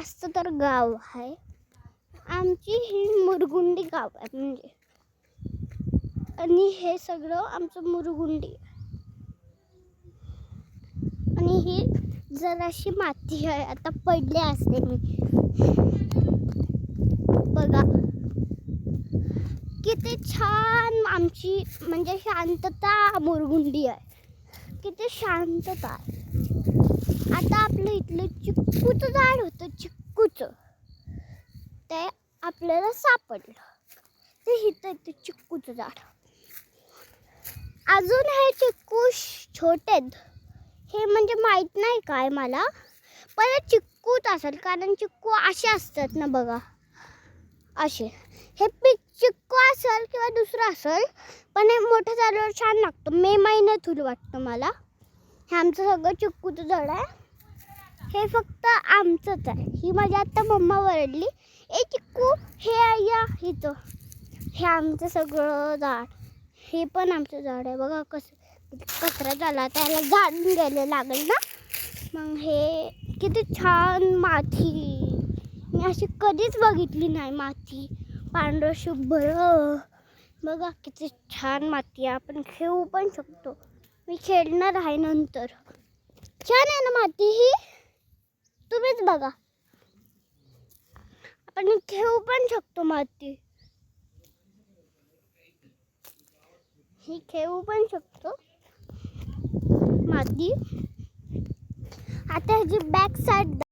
जास्त तर गाव आहे. आमची ही मुरगुंडी गाव आहे म्हणजे, आणि हे सगळं आमचं मुरगुंडी. आणि ही जराशी माती आहे, आता पडले असते मी. बघा किती छान आमची म्हणजे शांतता मुरगुंडी आहे. किती शांतता आहे. आता आपलं इथलं चिक्कूचं झाड होतं, चिक्कूचं, ते आपल्याला सापडलं. ते इथं ते चिक्कूचं झाड. अजून हे चिक्कू छोटेत, हे म्हणजे माहीत नाही काय मला, पण चिक्कूच असेल, कारण चिक्कू असे असतात ना बघा, असे. हे पीक चिक्कू असेल किंवा दुसरं असेल, पण हे मोठं झाल्यावर छान लागतं. मे महिन्यात होईल वाटतं मला. हे आमचं सगळं चिक्कूचं झाड आहे. हे फक्त आमचंच आहे. ही माझी आत्ता मम्मा वरडली, ए चिक्कू हे या इथं. हे आमचं सगळं झाड, हे पण आमचं झाड आहे. बघा कसं कचरा झाला, त्याला झाडून घ्यायला लागेल ना. मग हे किती छान माती, मी अशी कधीच बघितली नाही माती, पांढरं शुभ्र. बघा किती छान माती आहे. आपण खेळू पण शकतो. मी खेळणार आहे नंतर. छान आहे ना माती ही, तुम्हीच बघा. आपण खेळू पण शकतो माती, ही खेळू पण शकतो माती. आता ह्याची बॅक साईड